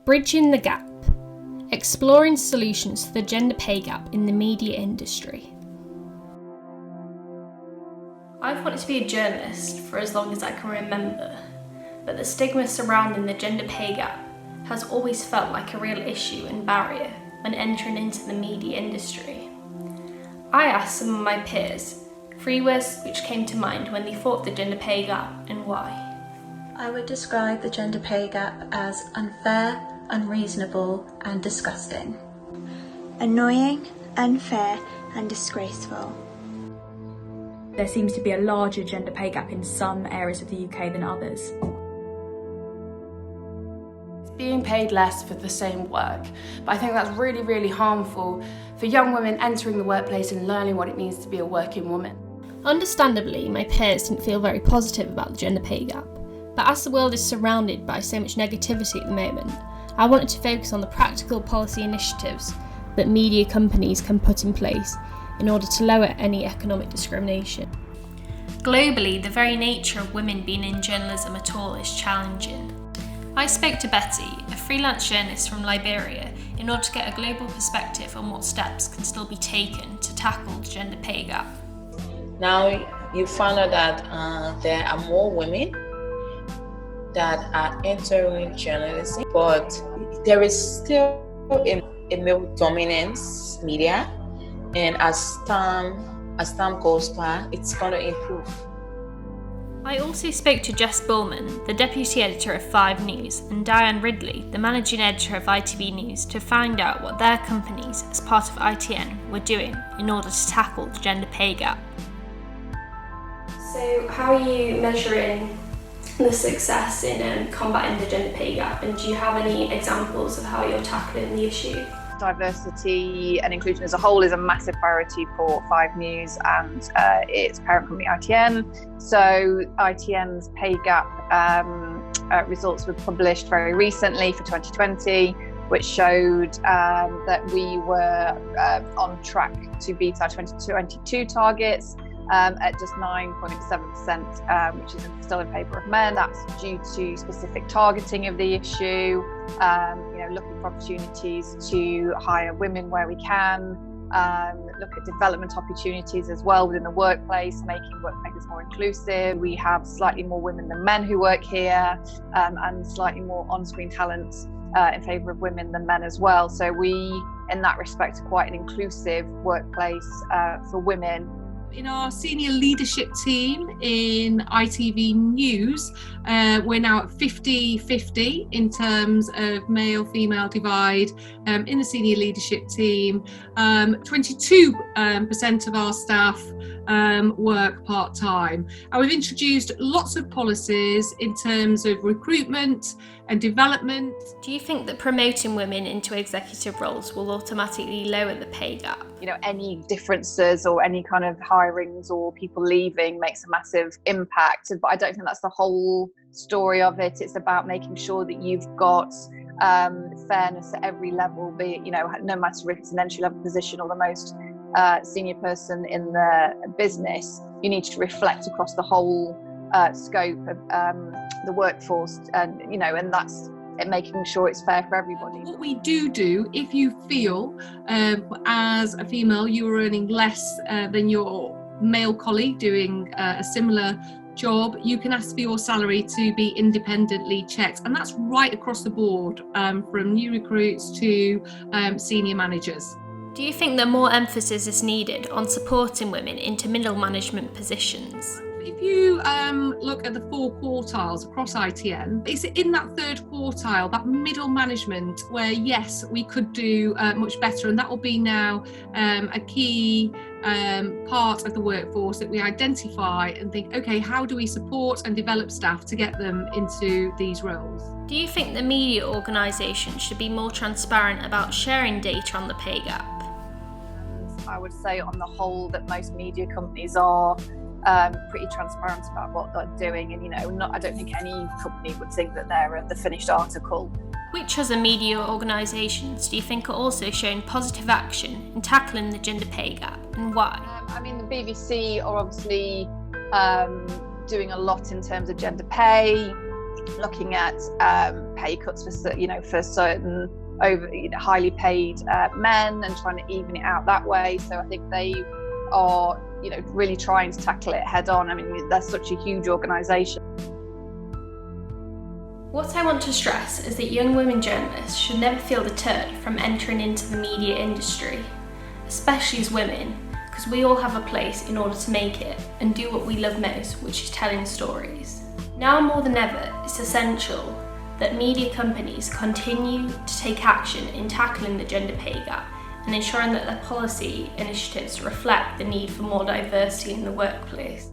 Bridging the gap. Exploring solutions to the gender pay gap in the media industry. I've wanted to be a journalist for as long as I can remember, but the stigma surrounding the gender pay gap has always felt like a real issue and barrier when entering into the media industry. I asked some of my peers 3 words which came to mind when they thought of the gender pay gap and why. I would describe the gender pay gap as unfair, unreasonable and disgusting. Annoying, unfair and disgraceful. There seems to be a larger gender pay gap in some areas of the UK than others. Being paid less for the same work, but I think that's really, really harmful for young women entering the workplace and learning what it means to be a working woman. Understandably, my peers didn't feel very positive about the gender pay gap, but as the world is surrounded by so much negativity at the moment, I wanted to focus on the practical policy initiatives that media companies can put in place in order to lower any economic discrimination. Globally, the very nature of women being in journalism at all is challenging. I spoke to Betty, a freelance journalist from Liberia, in order to get a global perspective on what steps can still be taken to tackle the gender pay gap. Now you find out that there are more women that are entering journalism, but there is still a male dominance media, and as time goes by, it's going to improve. I also spoke to Jess Bullman, the deputy editor of 5 News, and Diane Ridley, the managing editor of ITV News, to find out what their companies, as part of ITN, were doing in order to tackle the gender pay gap. So, how are you measuring the success in combating the gender pay gap, and do you have any examples of how you're tackling the issue? Diversity and inclusion as a whole is a massive priority for 5 News and its parent company ITN. So ITN's pay gap results were published very recently for 2020, which showed that we were on track to beat our 2022 targets at just 9.7%, which is still in favour of men. That's due to specific targeting of the issue, looking for opportunities to hire women where we can, look at development opportunities as well within the workplace, making workplaces more inclusive. We have slightly more women than men who work here, and slightly more on-screen talent in favour of women than men as well. So we, in that respect, are quite an inclusive workplace for women. In our senior leadership team in ITV News, we're now at 50-50 in terms of male-female divide in the senior leadership team. 22% of our staff work part-time. And we've introduced lots of policies in terms of recruitment and development. Do you think that promoting women into executive roles will automatically lower the pay gap? Any differences or any kind of hirings or people leaving makes a massive impact, but I don't think that's the whole story of it. It's about making sure that you've got fairness at every level, be it, no matter if it's an entry-level position or the most senior person in the business. You need to reflect across the whole scope of the workforce, and that's it, making sure it's fair for everybody. What we do, if you feel as a female you are earning less than your male colleague doing a similar job, you can ask for your salary to be independently checked, and that's right across the board, from new recruits to senior managers. Do you think that more emphasis is needed on supporting women into middle management positions? If you look at the 4 quartiles across ITN, it's in that 3rd quartile, that middle management, where yes, we could do much better, and that will be now a key part of the workforce that we identify and think, okay, how do we support and develop staff to get them into these roles? Do you think the media organisations should be more transparent about sharing data on the pay gap? I would say on the whole that most media companies are pretty transparent about what they're doing, and I don't think any company would think that they're the finished article. Which other media organisations do you think are also showing positive action in tackling the gender pay gap, and why? The BBC are obviously doing a lot in terms of gender pay. looking at pay cuts for certain highly paid men and trying to even it out that way. So I think they are really trying to tackle it head on. I mean, they're such a huge organisation. What I want to stress is that young women journalists should never feel deterred from entering into the media industry, especially as women, because we all have a place in order to make it and do what we love most, which is telling stories. Now more than ever, it's essential that media companies continue to take action in tackling the gender pay gap and ensuring that their policy initiatives reflect the need for more diversity in the workplace.